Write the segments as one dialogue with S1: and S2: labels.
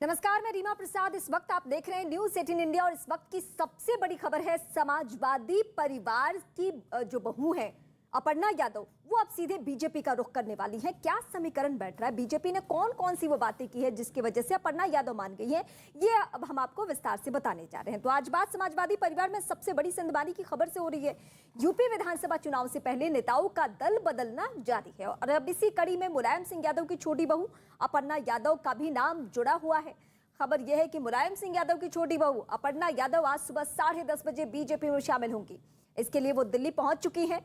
S1: नमस्कार, मैं रीमा प्रसाद। इस वक्त आप देख रहे हैं न्यूज़ 18 इंडिया और इस वक्त की सबसे बड़ी खबर है समाजवादी परिवार की जो बहू है अपर्णा यादव, वो अब सीधे बीजेपी का रुख करने वाली है। क्या समीकरण बैठ रहा है, बीजेपी ने कौन कौन सी वो बातें की है जिसकी वजह से अपर्णा यादव मान गई है, ये अब हम आपको विस्तार से बताने जा रहे हैं। तो आज बात समाजवादी परिवार में सबसे बड़ी सिंदबानी की खबर से हो रही है। यूपी विधानसभा चुनाव से पहले नेताओं का दल बदलना जारी है और अब इसी कड़ी में मुलायम सिंह यादव की छोटी बहू अपर्णा यादव का भी नाम जुड़ा हुआ है। खबर यह है कि मुलायम सिंह यादव की छोटी बहू अपर्णा यादव आज सुबह 10:30 बजे बीजेपी में शामिल होंगी। इसके लिए वो दिल्ली पहुंच चुकी हैं।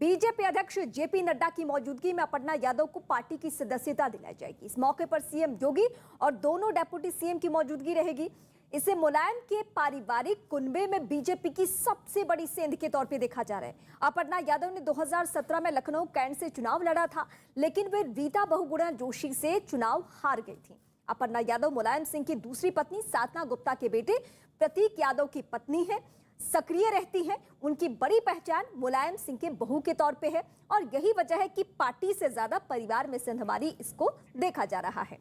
S1: बीजेपी अध्यक्ष जेपी नड्डा की मौजूदगी में अपर्णा यादव को पार्टी की सदस्यता दिलाई जाएगी। इस मौके पर सीएम योगी और दोनों डेप्यूटी सीएम की मौजूदगी रहेगी। इसे मुलायम के पारिवारिक कुनबे में बीजेपी की सबसे बड़ी सेंध के तौर पे देखा जा रहा है। अपर्णा यादव ने 2017 में लखनऊ कैंट से चुनाव लड़ा था, लेकिन वे रीता बहुगुणा जोशी से चुनाव हार गई थी। अपर्णा यादव मुलायम सिंह की दूसरी पत्नी साधना गुप्ता के बेटे प्रतीक यादव की पत्नी है। सक्रिय रहती है। उनकी बड़ी पहचान मुलायम सिंह के बहू के तौर पे है और यही वजह है कि पार्टी से ज्यादा परिवार में सिंधमारी इसको देखा जा रहा है।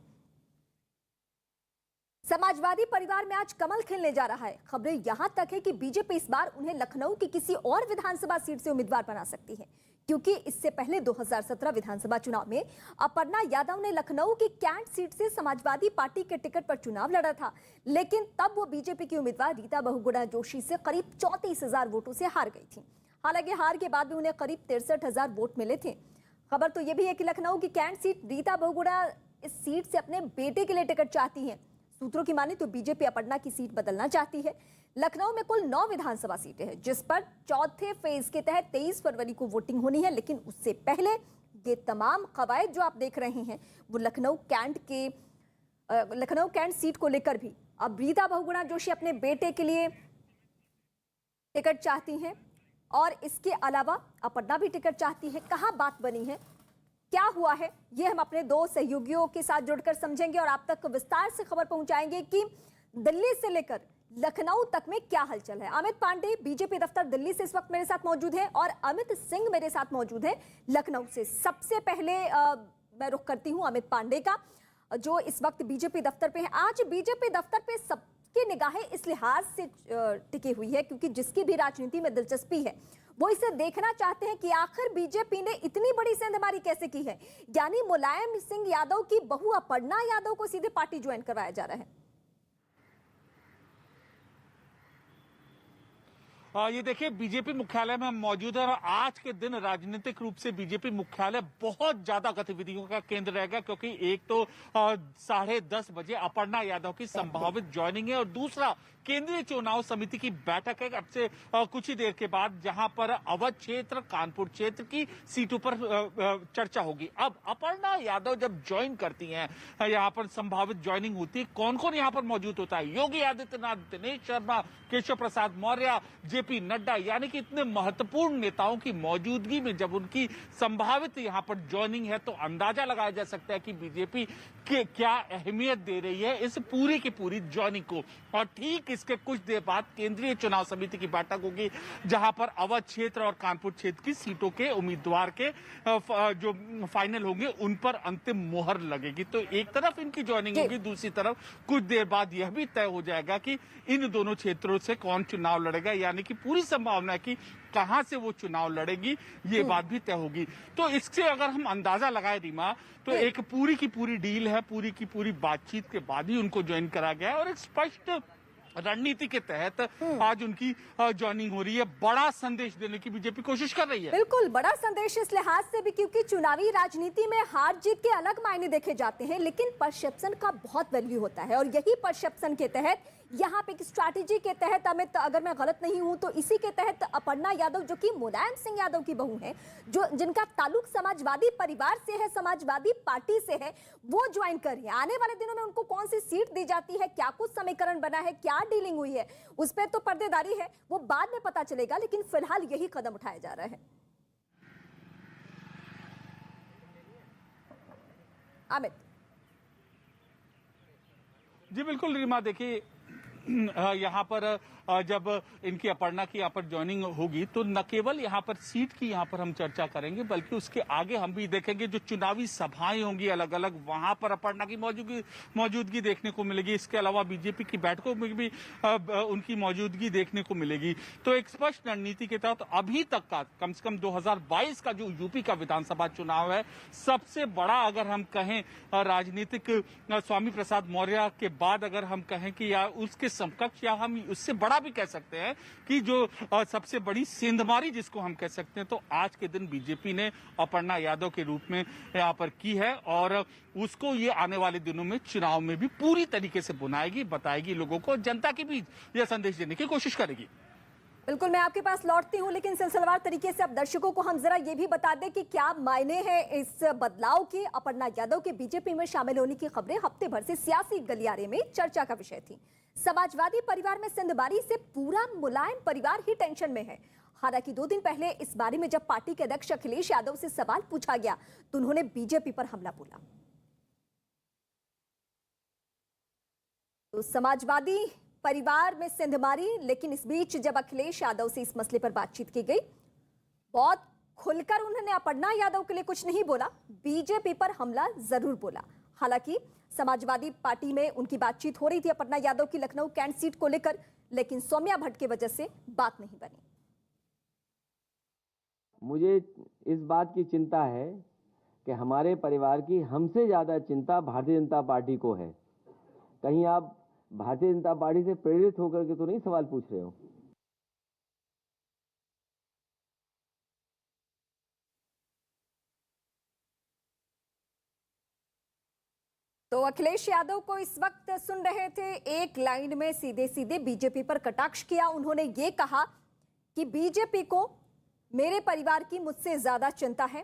S1: समाजवादी परिवार में आज कमल खिलने जा रहा है। खबरें यहां तक है कि बीजेपी इस बार उन्हें लखनऊ की किसी और विधानसभा सीट से उम्मीदवार बना सकती है, क्योंकि इससे पहले 2017 विधानसभा चुनाव में अपर्णा यादव ने लखनऊ की कैंट सीट से समाजवादी पार्टी के टिकट पर चुनाव लड़ा था, लेकिन तब वो बीजेपी की उम्मीदवार रीता बहुगुणा जोशी से करीब 34,000 वोटों से हार गई थी। हालांकि हार के बाद भी उन्हें करीब 63,000 वोट मिले थे। खबर तो यह भी है कि लखनऊ की कैंट सीट रीता बहुगुणा इस सीट से अपने बेटे के लिए टिकट चाहती है। सूत्रों की माने तो बीजेपी अपर्णा की सीट बदलना चाहती है। लखनऊ में कुल 9 विधानसभा सीटें हैं, जिस पर चौथे फेज के तहत 23 फरवरी को वोटिंग होनी है, लेकिन उससे पहले ये तमाम कवायद जो आप देख रहे हैं वो लखनऊ कैंट सीट को लेकर भी अब रीता बहुगुणा जोशी अपने बेटे के लिए टिकट चाहती हैं और इसके अलावा अपर्णा भी टिकट चाहती है। कहां बात बनी है, क्या हुआ है, ये हम अपने 2 सहयोगियों के साथ जुड़कर समझेंगे और आप तक विस्तार से खबर पहुंचाएंगे कि दिल्ली से लेकर लखनऊ तक में क्या हलचल है। अमित पांडे बीजेपी दफ्तर दिल्ली से इस वक्त मेरे साथ मौजूद है और अमित सिंह मेरे साथ मौजूद है लखनऊ से। सबसे पहले मैं रुख करती हूं अमित पांडे का, जो इस वक्त बीजेपी दफ्तर पे है। आज बीजेपी दफ्तर पे सबकी निगाहें इस लिहाज से टिकी हुई है क्योंकि जिसकी भी राजनीति में दिलचस्पी है वो इसे देखना चाहते हैं कि आखिर बीजेपी ने इतनी बड़ी सेंधमारी कैसे की है, यानी मुलायम सिंह यादव की बहू अपर्णा यादव को सीधे पार्टी ज्वाइन करवाया जा रहा है।
S2: ये देखिए, बीजेपी मुख्यालय में हम मौजूद है और आज के दिन राजनीतिक रूप से बीजेपी मुख्यालय बहुत ज्यादा गतिविधियों का केंद्र रहेगा, क्योंकि एक तो 10:30 बजे अपर्णा यादव की संभावित ज्वाइनिंग है और दूसरा केंद्रीय चुनाव समिति की बैठक है अब से कुछ ही देर के बाद, जहां पर अवध क्षेत्र, कानपुर क्षेत्र की सीटों पर चर्चा होगी। अब अपर्णा यादव जब ज्वाइन करती हैं, यहाँ पर संभावित ज्वाइनिंग होती है, कौन कौन यहाँ पर मौजूद होता है? योगी आदित्यनाथ, दिनेश शर्मा, केशव प्रसाद मौर्य, जेपी नड्डा, यानी कि इतने महत्वपूर्ण नेताओं की मौजूदगी में जब उनकी संभावित यहां पर ज्वाइनिंग है तो अंदाजा लगाया जा सकता है कि बीजेपी क्या अहमियत दे रही है इस पूरी की पूरी ज्वाइनिंग को। और ठीक इसके कुछ देर बाद केंद्रीय चुनाव समिति की बैठक होगी, जहां पर अवध क्षेत्र और कानपुर क्षेत्र की सीटों के उम्मीदवार के जो फाइनल होंगे उन पर अंतिम मोहर लगेगी। तो एक तरफ इनकी ज्वाइनिंग होगी, दूसरी तरफ कुछ देर बाद यह भी तय हो जाएगा कि इन दोनों क्षेत्रों से कौन चुनाव लड़ेगा, यानी कि पूरी संभावना है कि कहां से वो चुनाव लड़ेगी, ये बात भी तय होगी। तो इससे अगर हम अंदाजा लगाए रीमा, तो एक पूरी की पूरी डील है, पूरी की पूरी बातचीत के बाद ही उनको ज्वाइन करा गया है और एक स्पष्ट रणनीति के तहत आज उनकी ज्वाइनिंग हो रही है। बड़ा संदेश देने की बीजेपी कोशिश कर रही है।
S1: बिल्कुल बड़ा संदेश इस लिहाज से भी क्योंकि चुनावी राजनीति में हार जीत के अलग मायने देखे जाते हैं, लेकिन परसेप्शन का बहुत वैल्यू होता है और यही परसेप्शन के तहत यहाँ पे एक स्ट्रैटेजी के तहत, अमित अगर मैं गलत नहीं हूं तो इसी के तहत अपर्णा यादव, जो कि मुलायम सिंह यादव की बहू है, जो जिनका ताल्लुक समाजवादी परिवार से है, समाजवादी पार्टी से है, वो ज्वाइन कर रही है। आने वाले दिनों में उनको कौन सी सीट दी जाती है, क्या कुछ समीकरण बना है, क्या डीलिंग हुई है, उस पर तो पर्देदारी है, वो बाद में पता चलेगा, लेकिन फिलहाल यही कदम उठाया जा रहा है। अमित
S2: जी बिल्कुल रीमा, देखिए यहाँ पर जब इनकी अपर्णा की यहाँ पर ज्वाइनिंग होगी तो न केवल यहाँ पर सीट की यहाँ पर हम चर्चा करेंगे, बल्कि उसके आगे हम भी देखेंगे जो चुनावी सभाएं होंगी अलग अलग, वहां पर अपर्णा की मौजूदगी देखने को मिलेगी। इसके अलावा बीजेपी की बैठकों में भी उनकी मौजूदगी देखने को मिलेगी। तो एक स्पष्ट रणनीति के तहत अभी तक का कम से कम 2022 का जो यूपी का विधानसभा चुनाव है, सबसे बड़ा अगर हम कहें राजनीतिक स्वामी प्रसाद मौर्य के बाद अगर हम कहें कि या उसके समकक्ष या हम उससे बड़ा भी कह सकते हैं कि जो सबसे बड़ी सेंधमारी जिसको हम कह सकते हैं, तो आज के दिन बीजेपी ने अपर्णा यादव के रूप में यहाँ पर की है और उसको ये आने वाले दिनों में चुनाव में भी पूरी तरीके से बुनाएगी, बताएगी लोगों को, जनता के बीच यह संदेश देने की कोशिश करेगी।
S1: बिल्कुल, मैं आपके पास लौटती हूं, लेकिन सिलसिलेवार तरीके से अब दर्शकों को हम जरा ये भी बता दें कि क्या मायने हैं इस बदलाव के। अपर्णा यादव के बीजेपी में शामिल होने की खबरें हफ्ते भर से सियासी गलियारे में चर्चा का विषय थी। समाजवादी परिवार में सिंधबारी से पूरा मुलायम परिवार ही टेंशन में है। हालांकि 2 दिन पहले इस बारे में जब पार्टी के अध्यक्ष अखिलेश यादव से सवाल पूछा गया तो उन्होंने बीजेपी पर हमला बोला। तो समाजवादी परिवार में सिंधमारी, लेकिन इस बीच जब अखिलेश यादव से इस मसले पर बातचीत की गई, बहुत खुलकर उन्होंने अपर्णा यादव के लिए कुछ नहीं बोला, बीजेपी पर हमला जरूर बोला। हालांकि समाजवादी पार्टी में उनकी बातचीत हो रही थी अपर्णा यादव की लखनऊ कैंट सीट को लेकर, लेकिन सौम्या भट्ट की वजह से बात नहीं बनी।
S3: मुझे इस बात की चिंता है कि हमारे परिवार की हमसे ज्यादा चिंता भारतीय जनता पार्टी को है। कहीं आप भारतीय जनता पार्टी से प्रेरित होकर के तो नहीं सवाल पूछ रहे हो?
S1: तो अखिलेश यादव को इस वक्त सुन रहे थे, एक लाइन में सीधे सीधे बीजेपी पर कटाक्ष किया। उन्होंने ये कहा कि बीजेपी को मेरे परिवार की मुझसे ज्यादा चिंता है।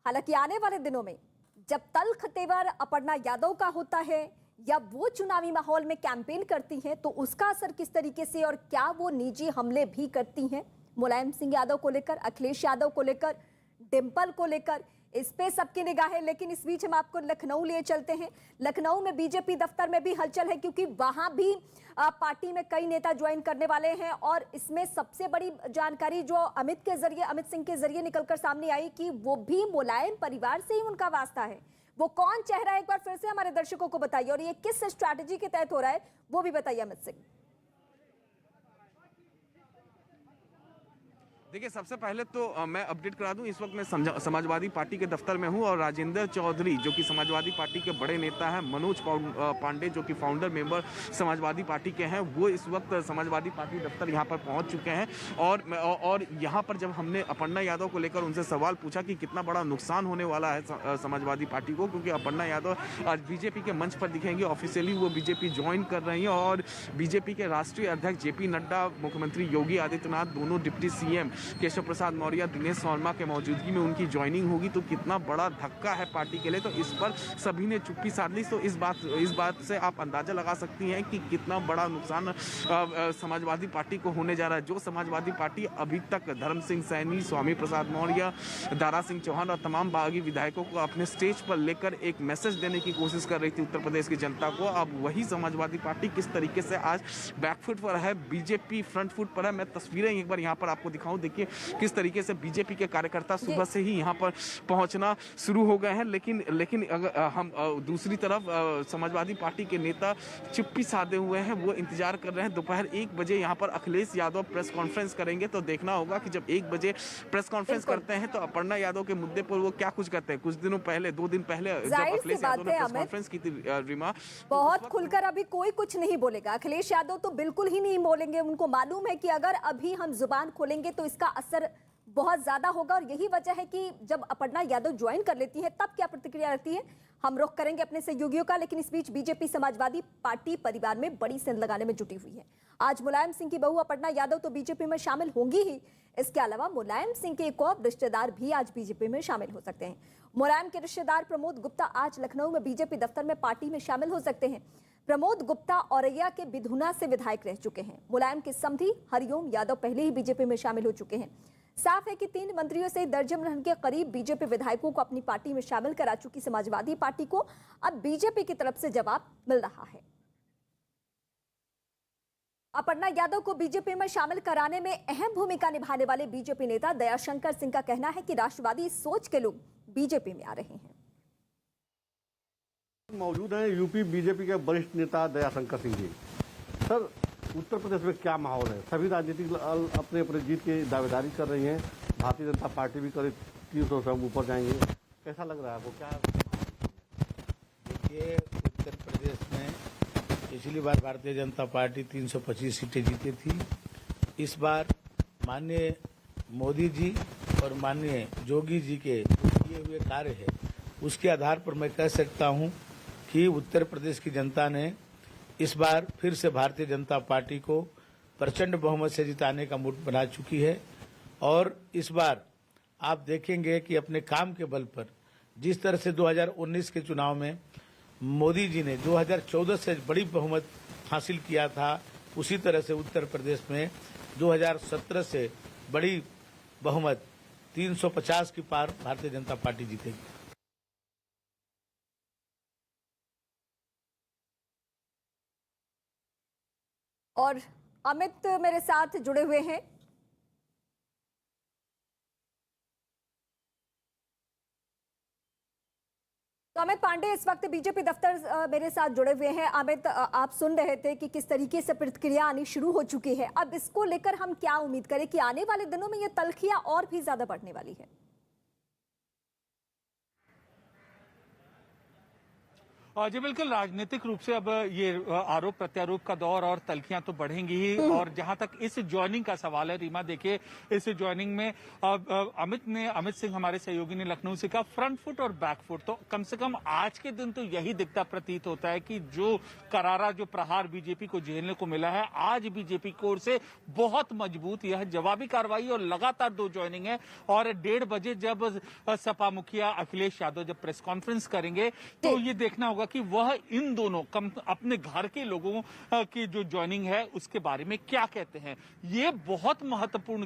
S1: हालांकि आने वाले दिनों में जब तल्ख तेवर अपर्णा यादव का होता है या वो चुनावी माहौल में कैंपेन करती हैं, तो उसका असर किस तरीके से और क्या वो निजी हमले भी करती हैं मुलायम सिंह यादव को लेकर, अखिलेश यादव को लेकर, डिंपल को लेकर, इस पे सबकी निगाह है। लेकिन इस बीच हम आपको लखनऊ ले चलते हैं। लखनऊ में बीजेपी दफ्तर में भी हलचल है, क्योंकि वहां भी पार्टी में कई नेता ज्वाइन करने वाले हैं और इसमें सबसे बड़ी जानकारी जो अमित सिंह के जरिए निकलकर सामने आई कि वो भी मुलायम परिवार से ही उनका वास्ता है। वो कौन चेहरा, एक बार फिर से हमारे दर्शकों को बताइए, और ये किस स्ट्रैटेजी के तहत हो रहा है वो भी बताइए अमित सिंह।
S4: देखिए, सबसे पहले तो मैं अपडेट करा दूं, इस वक्त मैं समाजवादी पार्टी के दफ्तर में हूं और राजेंद्र चौधरी जो कि समाजवादी पार्टी के बड़े नेता हैं, मनोज पांडे जो कि फाउंडर मेंबर समाजवादी पार्टी के हैं, वो इस वक्त समाजवादी पार्टी दफ्तर यहां पर पहुंच चुके हैं। और यहां पर जब हमने अपर्णा यादव को लेकर उनसे सवाल पूछा कि कितना बड़ा नुकसान होने वाला है समाजवादी पार्टी को, क्योंकि अपर्णा यादव आज बीजेपी के मंच पर दिखेंगे, ऑफिशियली वो बीजेपी ज्वाइन कर रही हैं और बीजेपी के राष्ट्रीय अध्यक्ष जेपी नड्डा, मुख्यमंत्री योगी आदित्यनाथ, दोनों डिप्टी सीएम केशव प्रसाद मौर्य, दिनेश शर्मा के मौजूदगी में उनकी ज्वाइनिंग होगी, तो कितना बड़ा धक्का है पार्टी के लिए। तो इस पर सभी ने चुप्पी साध ली। तो इस बात से आप अंदाजा लगा सकती हैं कि कितना बड़ा नुकसान समाजवादी पार्टी को होने जा रहा है। जो समाजवादी पार्टी अभी तक धर्म सिंह सैनी, स्वामी प्रसाद मौर्य, दारा सिंह चौहान और तमाम बागी विधायकों को अपने स्टेज पर लेकर एक मैसेज देने की कोशिश कर रही थी उत्तर प्रदेश की जनता को, अब वही समाजवादी पार्टी किस तरीके से आज बैकफुट पर है, बीजेपी फ्रंट फुट पर है। मैं तस्वीरें एक बार यहाँ पर आपको दिखाऊं, देखिए किस तरीके से बीजेपी के कार्यकर्ता सुबह से ही यहाँ पर पहुंचना शुरू हो गए हैं। लेकिन अगर हम दूसरी तरफ समाजवादी पार्टी के नेता चुप्पी साधे हुए हैं, वो इंतजार कर रहे हैं। दोपहर 1 बजे यहाँ पर अखिलेश यादव प्रेस कॉन्फ्रेंस करेंगे, तो देखना होगा कि जब 1 बजे प्रेस कॉन्फ्रेंस करते हैं तो अपर्णा यादव के मुद्दे पर वो क्या कुछ करते हैं। कुछ दिनों पहले, 2 दिन पहले जब अखिलेश यादव ने प्रेस कॉन्फ्रेंस की थी, रीमा,
S1: बहुत खुलकर अभी कोई कुछ नहीं बोलेगा। अखिलेश यादव तो बिल्कुल ही नहीं बोलेंगे। उनको मालूम है कि अगर अभी हम जुबान खोलेंगे तो इसका असर बहुत ज्यादा होगा, और यही वजह है कि जब अपर्णा यादव ज्वाइन कर लेती है तब क्या प्रतिक्रिया रहती है हम रुख करेंगे अपने सहयोगियों का। लेकिन इस बीच बीजेपी समाजवादी पार्टी परिवार में बड़ी सेंध लगाने में जुटी हुई है। आज मुलायम सिंह की बहू अपर्णा यादव तो बीजेपी में शामिल होंगी ही, इसके अलावा मुलायम सिंह के एक और रिश्तेदार भी आज बीजेपी में शामिल हो सकते हैं। मुलायम के रिश्तेदार प्रमोद गुप्ता आज लखनऊ में बीजेपी दफ्तर में पार्टी में शामिल हो सकते हैं। प्रमोद गुप्ता औरैया के बिधुना से विधायक रह चुके हैं। मुलायम के समधी हरिओम यादव पहले ही बीजेपी में शामिल हो चुके हैं। साफ है कि 3 मंत्रियों से दर्जन के करीब बीजेपी विधायकों को अपनी पार्टी में शामिल करा चुकी समाजवादी पार्टी को अब बीजेपी की तरफ से जवाब मिल रहा है। अपर्णा यादव को बीजेपी में शामिल कराने में अहम भूमिका निभाने वाले बीजेपी नेता दयाशंकर सिंह का कहना है कि राष्ट्रवादी सोच के लोग बीजेपी में आ रहे हैं।
S5: मौजूद हैं यूपी बीजेपी के वरिष्ठ नेता दयाशंकर सिंह जी। सर, उत्तर प्रदेश में क्या माहौल है? सभी राजनीतिक दल अपने अपने जीत की दावेदारी कर रही हैं। भारतीय जनता पार्टी भी करीब 300 से ऊपर जाएंगे। कैसा लग रहा है आपको? क्या
S6: देखिए, उत्तर प्रदेश में पिछली बार भारतीय जनता पार्टी 325 सीटें जीती थी। इस बार माननीय मोदी जी और माननीय जोगी जी के किए हुए कार्य है, उसके आधार पर मैं कह सकता हूं कि उत्तर प्रदेश की जनता ने इस बार फिर से भारतीय जनता पार्टी को प्रचंड बहुमत से जिताने का मूड बना चुकी है। और इस बार आप देखेंगे कि अपने काम के बल पर जिस तरह से 2019 के चुनाव में मोदी जी ने 2014 से बड़ी बहुमत हासिल किया था, उसी तरह से उत्तर प्रदेश में 2017 से बड़ी बहुमत 350 की पार भारतीय जनता पार्टी जीतेगी।
S1: और अमित मेरे साथ जुड़े हुए हैं। तो अमित पांडे इस वक्त बीजेपी दफ्तर मेरे साथ जुड़े हुए हैं। अमित, आप सुन रहे थे कि किस तरीके से प्रतिक्रिया आनी शुरू हो चुकी है। अब इसको लेकर हम क्या उम्मीद करें कि आने वाले दिनों में ये तल्खियां और भी ज्यादा बढ़ने वाली है?
S2: जी बिल्कुल, राजनीतिक रूप से अब ये आरोप प्रत्यारोप का दौर और तल्खियां तो बढ़ेंगी ही। और जहां तक इस ज्वाइनिंग का सवाल है, रीमा, देखिए, इस ज्वाइनिंग में अमित सिंह हमारे सहयोगी ने लखनऊ से कहा फ्रंट फुट और बैक फुट। तो कम से कम आज के दिन तो यही दिखता प्रतीत होता है कि जो करारा जो प्रहार बीजेपी को झेलने को मिला है, आज बीजेपी की ओर से बहुत मजबूत यह जवाबी कार्रवाई और लगातार 2 ज्वाइनिंग है। और 1:30 बजे जब सपा मुखिया अखिलेश यादव जब प्रेस कॉन्फ्रेंस करेंगे तो ये देखना होगा कि वह इन दोनों अपने घर के लोगों की जो ज्वाइनिंग है उसके बारे में क्या कहते हैं। ये बहुत महत्वपूर्ण